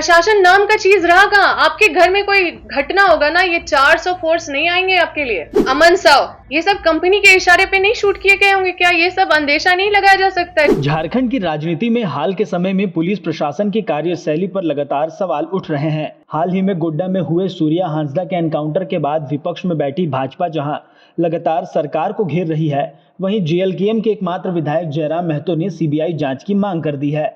प्रशासन नाम का चीज रहा कहाँ? आपके घर में कोई घटना होगा ना, ये 400 फोर्स नहीं आएंगे आपके लिए। अमन साव ये सब कंपनी के इशारे पे नहीं शूट किए गए होंगे क्या? ये सब अंदेशा नहीं लगाया जा सकता है? झारखंड की राजनीति में हाल के समय में पुलिस प्रशासन की कार्यशैली पर लगातार सवाल उठ रहे हैं। हाल ही में गोड्डा में हुए सूर्या हांसदा के एनकाउंटर के बाद विपक्ष में बैठी भाजपा जहां लगातार सरकार को घेर रही है, वहीं जीएलकेएम के एकमात्र विधायक जयराम महतो ने सीबीआई जांच की मांग कर दी है।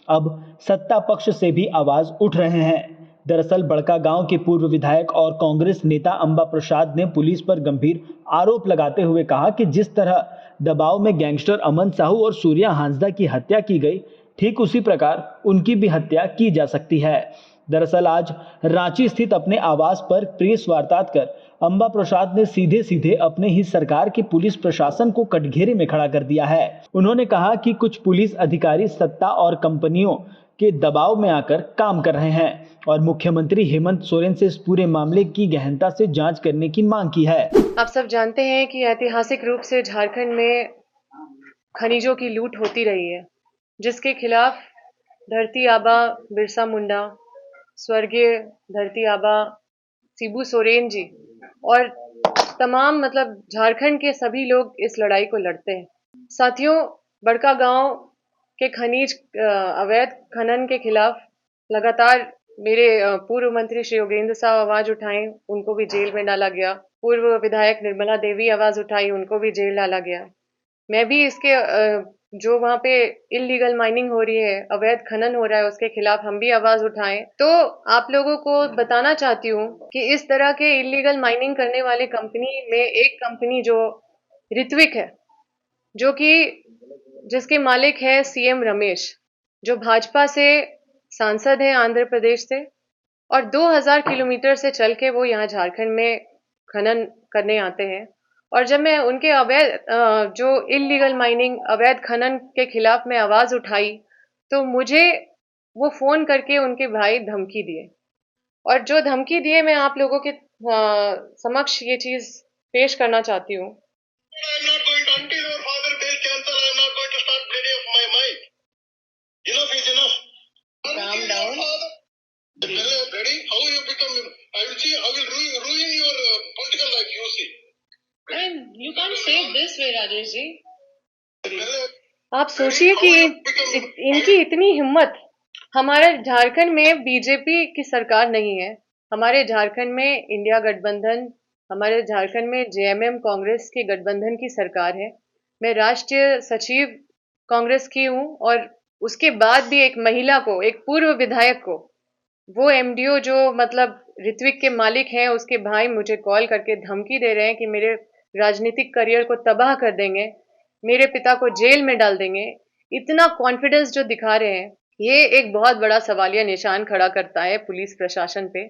अब सत्ता पक्ष से भी आवाज उठ रहे हैं। दरअसल बड़कागांव के पूर्व विधायक और कांग्रेस नेता अंबा प्रसाद ने पुलिस पर गंभीर आरोप लगाते हुए कहा कि जिस तरह दबाव में गैंगस्टर अमन साहू और सूर्या हांसदा की हत्या की गई, ठीक उसी प्रकार उनकी भी हत्या की जा सकती है। दरअसल आज रांची स्थित अपने आवास पर प्रेस वार्ता कर अंबा प्रसाद ने सीधे सीधे अपने ही सरकार के पुलिस प्रशासन को कटघरे में खड़ा कर दिया है। उन्होंने कहा कि कुछ पुलिस अधिकारी सत्ता और कंपनियों के दबाव में आकर काम कर रहे हैं और मुख्यमंत्री हेमंत सोरेन से इस पूरे मामले की गहनता से जांच करने की मांग की है। आप सब जानते हैं कि ऐतिहासिक रूप से झारखंड में खनिजों की लूट होती रही है, जिसके खिलाफ धरती आबा बिरसा मुंडा, स्वर्गीय धरती आबा शिबू सोरेन जी और तमाम झारखंड के सभी लोग इस लड़ाई को लड़ते हैं। साथियों, बड़कागांव के खनिज अवैध खनन के खिलाफ लगातार मेरे पूर्व मंत्री श्री योगेंद्र साहब आवाज उठाए, उनको भी जेल में डाला गया। पूर्व विधायक निर्मला देवी आवाज उठाई, उनको भी जेल डाला गया। मैं भी इसके जो वहां पे इलीगल माइनिंग हो रही है, अवैध खनन हो रहा है, उसके खिलाफ हम भी आवाज उठाएं। तो आप लोगों को बताना चाहती हूँ कि इस तरह के इलीगल माइनिंग करने वाले कंपनी में एक कंपनी जो ऋत्विक है, जो कि जिसके मालिक है सीएम रमेश, जो भाजपा से सांसद है आंध्र प्रदेश से, और 2000 किलोमीटर से चल के वो यहाँ झारखंड में खनन करने आते हैं। और जब मैं उनके अवैध जो इलीगल माइनिंग अवैध खनन के खिलाफ मैं आवाज उठाई, तो मुझे वो फोन करके उनके भाई धमकी दिए, और जो धमकी दिए मैं आप लोगों के समक्ष ये चीज पेश करना चाहती हूँ। Calm down. Ready? How you become? I will see. I will ruin your political life. You see. And you can't say it this way, Rajesh ji. आप सोचिए कि इनकी इतनी हिम्मत। हमारे झारखंड में बीजेपी की सरकार नहीं है, हमारे झारखंड में इंडिया गठबंधन, हमारे झारखंड में जेएमएम कांग्रेस के गठबंधन की सरकार है। मैं राष्ट्रीय सचिव कांग्रेस की हूँ, और उसके बाद भी एक महिला को, एक पूर्व विधायक को, वो एमडीओ जो ऋत्विक के मालिक हैं, उसके भाई मुझे कॉल करके धमकी दे रहे हैं कि मेरे राजनीतिक करियर को तबाह कर देंगे, मेरे पिता को जेल में डाल देंगे। इतना कॉन्फिडेंस जो दिखा रहे हैं, ये एक बहुत बड़ा सवालिया निशान खड़ा करता है पुलिस प्रशासन पे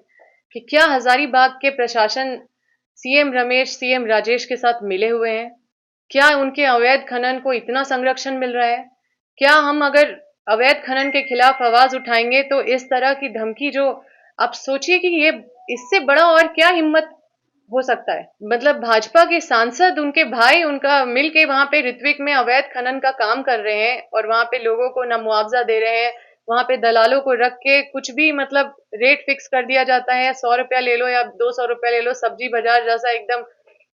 कि क्या हजारीबाग के प्रशासन सीएम रमेश, सीएम राजेश के साथ मिले हुए हैं? क्या उनके अवैध खनन को इतना संरक्षण मिल रहा है? क्या हम अगर अवैध खनन के खिलाफ आवाज उठाएंगे तो इस तरह की धमकी, जो आप सोचिए कि ये इससे बड़ा और क्या हिम्मत हो सकता है? भाजपा के सांसद, उनके भाई, उनका मिलके वहां पे ऋत्विक में अवैध खनन का काम कर रहे हैं, और वहां पे लोगों को ना मुआवजा दे रहे हैं, वहां पे दलालों को रख के कुछ भी रेट फिक्स कर दिया जाता है, 100 रुपया ले लो या 200 रुपया ले लो, सब्जी बाजार जैसा एकदम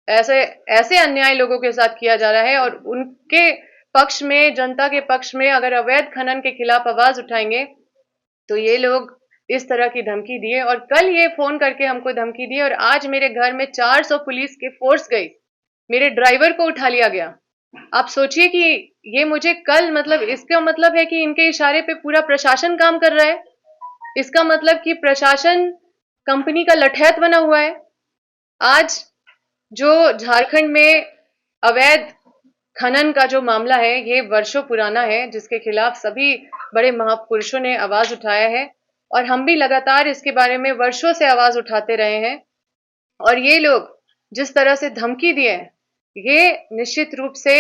ऐसे ऐसे अन्याय लोगों के साथ किया जा रहा है। और उनके पक्ष में, जनता के पक्ष में अगर अवैध खनन के खिलाफ आवाज उठाएंगे तो ये लोग इस तरह की धमकी दिए, और कल ये फोन करके हमको धमकी दी, और आज मेरे घर में 400 पुलिस के फोर्स गई, मेरे ड्राइवर को उठा लिया गया। आप सोचिए कि ये मुझे कल इसका मतलब है कि इनके इशारे पे पूरा प्रशासन काम कर रहा है। इसका मतलब कि प्रशासन कंपनी का लठैत बना हुआ है। आज जो झारखंड में अवैध खनन का जो मामला है, ये वर्षों पुराना है, जिसके खिलाफ सभी बड़े महापुरुषों ने आवाज उठाया है, और हम भी लगातार इसके बारे में वर्षों से आवाज उठाते रहे हैं। और ये लोग जिस तरह से धमकी दिए हैं, ये निश्चित रूप से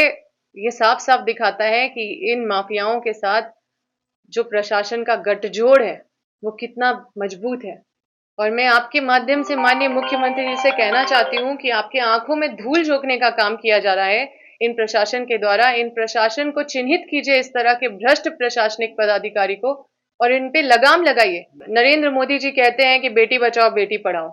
ये साफ साफ दिखाता है कि इन माफियाओं के साथ जो प्रशासन का गठजोड़ है वो कितना मजबूत है। और मैं आपके माध्यम से माननीय मुख्यमंत्री जी से कहना चाहती हूँ कि आपके आंखों में धूल झोंकने का काम किया जा रहा है इन प्रशासन के द्वारा। इन प्रशासन को चिन्हित कीजिए, इस तरह के भ्रष्ट प्रशासनिक पदाधिकारी को, और इन पे लगाम लगाइए। नरेंद्र मोदी जी कहते हैं कि बेटी बचाओ बेटी पढ़ाओ,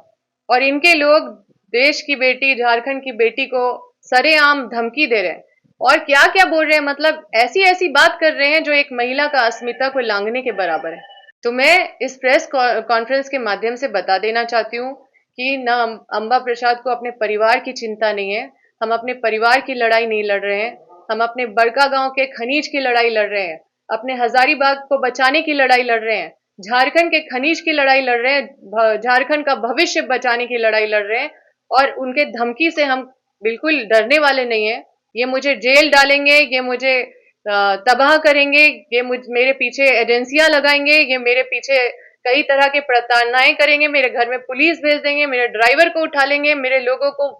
और इनके लोग देश की बेटी, झारखंड की बेटी को सरेआम धमकी दे रहे हैं और क्या क्या बोल रहे हैं, मतलब ऐसी ऐसी बात कर रहे हैं जो एक महिला का अस्मिता को लांघने के बराबर है। तो मैं इस प्रेस कॉन्फ्रेंस के माध्यम से बता देना चाहती हूँ कि ना अंबा प्रसाद को अपने परिवार की चिंता नहीं है। हम अपने परिवार की लड़ाई नहीं लड़ रहे हैं, हम अपने बड़का गांव के खनीज की लड़ाई लड़ रहे हैं, अपने हजारीबाग को बचाने की लड़ाई लड़ रहे हैं, झारखंड के खनीज की लड़ाई लड़ रहे हैं, झारखंड का भविष्य बचाने की लड़ाई लड़ रहे हैं। और उनके धमकी से हम बिल्कुल डरने वाले नहीं है। ये मुझे जेल डालेंगे, ये मुझे तबाह करेंगे, ये मेरे पीछे एजेंसियां लगाएंगे, ये मेरे पीछे कई तरह के प्रताड़नाएं करेंगे, मेरे घर में पुलिस भेज देंगे, मेरे ड्राइवर को उठा लेंगे, मेरे लोगों को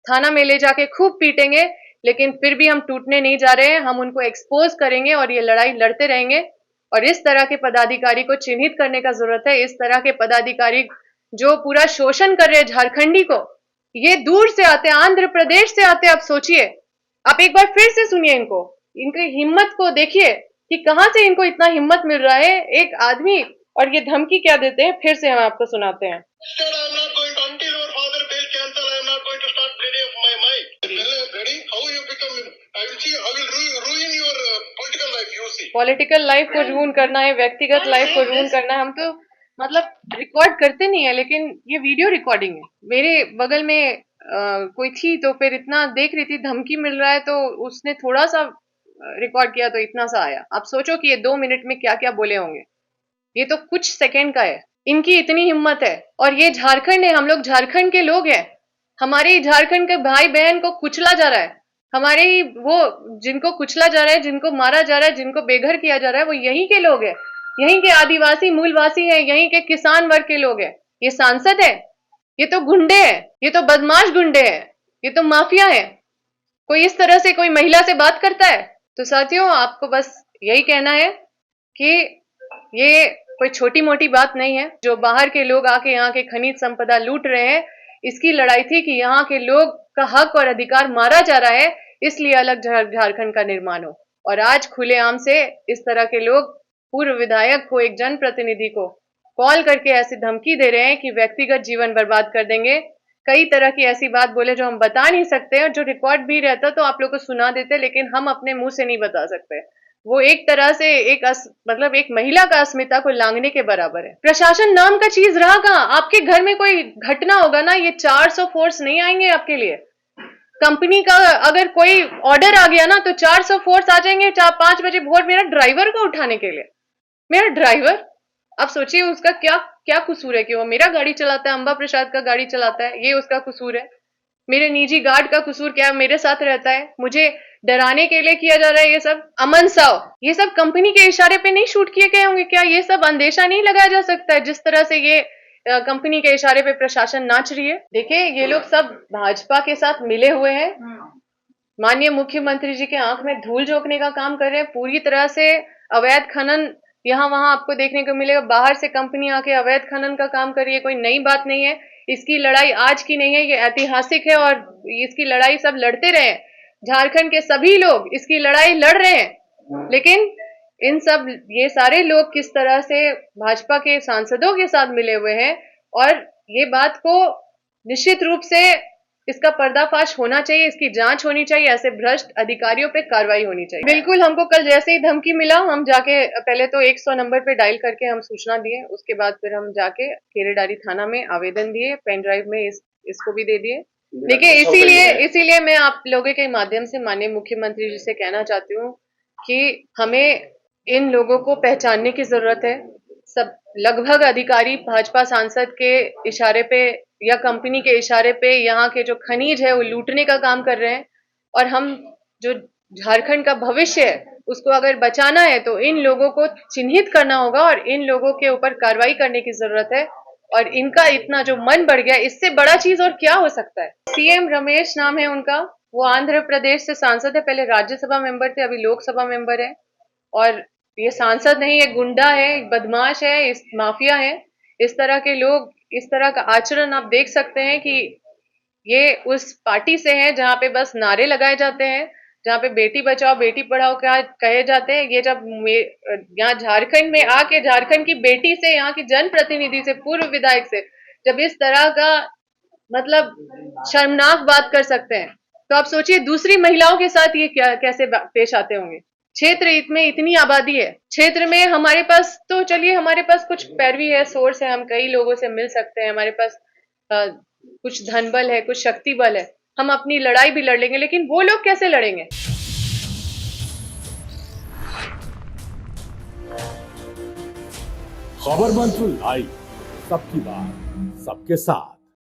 थाना में ले जाके खूब पीटेंगे, लेकिन फिर भी हम टूटने नहीं जा रहे हैं। हम उनको एक्सपोज करेंगे और ये लड़ाई लड़ते रहेंगे। और इस तरह के पदाधिकारी को चिन्हित करने का जरूरत है। इस तरह के पदाधिकारी जो पूरा शोषण कर रहे हैं झारखंडी को, ये दूर से आते हैं, आंध्र प्रदेश से आते हैं। आप सोचिए, आप एक बार फिर से सुनिए इनको, इनकी हिम्मत को देखिए कि कहां से इनको इतना हिम्मत मिल रहा है एक आदमी, और ये धमकी क्या देते हैं, फिर से हम आपको सुनाते हैं। पॉलिटिकल लाइफ को रूइन करना है, व्यक्तिगत लाइफ को रूइन करना है। हम तो मतलब रिकॉर्ड करते नहीं है, लेकिन ये वीडियो रिकॉर्डिंग है। मेरे बगल में कोई थी, तो फिर इतना देख रही थी, धमकी मिल रहा है, तो उसने थोड़ा सा रिकॉर्ड किया तो इतना सा आया। आप सोचो कि ये 2 मिनट में क्या क्या बोले होंगे। ये तो कुछ सेकेंड का है। इनकी इतनी हिम्मत है, और ये झारखंड है, हम लोग झारखंड के लोग हैं। हमारे झारखंड के भाई बहन को कुचला जा रहा है, हमारे वो जिनको कुचला जा रहा है, जिनको मारा जा रहा है, जिनको बेघर किया जा रहा है, वो यहीं के लोग हैं, यहीं के आदिवासी मूलवासी हैं, यहीं के किसान वर्ग के लोग हैं। ये सांसद है? ये तो गुंडे हैं, ये तो बदमाश गुंडे हैं, ये तो माफिया है। कोई इस तरह से कोई महिला से बात करता है? तो साथियों, आपको बस यही कहना है कि ये कोई छोटी मोटी बात नहीं है। जो बाहर के लोग आके यहाँ के खनिज संपदा लूट रहे हैं, इसकी लड़ाई थी कि यहाँ के लोग का हक और अधिकार मारा जा रहा है, इसलिए अलग झारखंड का निर्माण हो। और आज खुलेआम से इस तरह के लोग पूर्व विधायक को, एक जनप्रतिनिधि को कॉल करके ऐसी धमकी दे रहे हैं कि व्यक्तिगत जीवन बर्बाद कर देंगे। कई तरह की ऐसी बात बोले जो हम बता नहीं सकते, और जो रिकॉर्ड भी रहता तो आप लोग को सुना देते, लेकिन हम अपने मुंह से नहीं बता सकते। वो एक तरह से मतलब एक महिला का अस्मिता को लांघने के बराबर है। प्रशासन नाम का चीज रहा कहाँ? आपके घर में कोई घटना होगा ना, ये 400 फोर्स नहीं आएंगे आपके लिए। कंपनी का अगर कोई ऑर्डर आ गया ना, तो 400 फोर्स आ जाएंगे 4-5 बजे भोर मेरा ड्राइवर को उठाने के लिए। मेरा ड्राइवर, आप सोचिए उसका क्या क्या कसूर है कि वो मेरा गाड़ी चलाता है, अंबा प्रसाद का गाड़ी चलाता है, ये उसका कसूर है? मेरे निजी गार्ड का कसूर क्या है? मेरे साथ रहता है, मुझे डराने के लिए किया जा रहा है ये सब। अमन साव, ये सब कंपनी के इशारे पे नहीं शूट किए गए होंगे क्या? ये सब अंदेशा नहीं लगाया जा सकता है जिस तरह से ये कंपनी के इशारे पे प्रशासन नाच रही है? देखिए, ये लोग सब भाजपा के साथ मिले हुए हैं, माननीय मुख्यमंत्री जी के आंख में धूल झोंकने का काम कर रहे हैं। पूरी तरह से अवैध खनन यहाँ वहां आपको देखने को मिलेगा। बाहर से कंपनी आके अवैध खनन का काम कर रही है, कोई नई बात नहीं है। इसकी लड़ाई आज की नहीं है, ये ऐतिहासिक है, और इसकी लड़ाई सब लड़ते रहे। झारखंड के सभी लोग इसकी लड़ाई लड़ रहे हैं, लेकिन ये सारे लोग किस तरह से भाजपा के सांसदों के साथ मिले हुए हैं, और ये बात को निश्चित रूप से इसका पर्दाफाश होना चाहिए, इसकी जांच होनी चाहिए, ऐसे भ्रष्ट अधिकारियों पे कार्रवाई होनी चाहिए। बिल्कुल, हमको कल जैसे ही धमकी मिला, हम जाके पहले तो 100 नंबर पे डायल करके हम सूचना दिए, उसके बाद फिर हम जाके केरेडारी थाना में आवेदन दिए, पेन ड्राइव में इसको भी दे दिए। देखिए, इसीलिए मैं आप लोगों के माध्यम से माननीय मुख्यमंत्री जी से कहना चाहती हूँ कि हमें इन लोगों को पहचानने की जरूरत है। सब लगभग अधिकारी भाजपा सांसद के इशारे पे या कंपनी के इशारे पे यहाँ के जो खनिज है वो लूटने का काम कर रहे हैं, और हम जो झारखंड का भविष्य है उसको अगर बचाना है तो इन लोगों को चिन्हित करना होगा, और इन लोगों के ऊपर कार्रवाई करने की जरूरत है। और इनका इतना जो मन बढ़ गया, इससे बड़ा चीज और क्या हो सकता है? सीएम रमेश नाम है उनका, वो आंध्र प्रदेश से सांसद है, पहले राज्यसभा मेंबर थे, अभी लोकसभा मेंबर है। और ये सांसद नहीं, एक गुंडा है, एक बदमाश है, इस माफिया है। इस तरह के लोग, इस तरह का आचरण आप देख सकते हैं कि ये उस पार्टी से है जहां पे बस नारे लगाए जाते हैं, जहाँ पे बेटी बचाओ बेटी पढ़ाओ क्या कहे जाते हैं, ये जब यहाँ झारखंड में आके झारखंड की बेटी से, यहाँ की जनप्रतिनिधि से, पूर्व विधायक से जब इस तरह का मतलब शर्मनाक बात कर सकते हैं, तो आप सोचिए दूसरी महिलाओं के साथ ये क्या कैसे पेश आते होंगे। क्षेत्र में इतनी आबादी है, क्षेत्र में हमारे पास तो चलिए हमारे पास कुछ पैरवी है, सोर्स है, हम कई लोगों से मिल सकते हैं, हमारे पास कुछ धन बल है, कुछ शक्ति बल है, हम अपनी लड़ाई भी लड़ लेंगे, लेकिन वो लोग कैसे लड़ेंगे। खबर मंच लाइव, सबकी बात सबके साथ।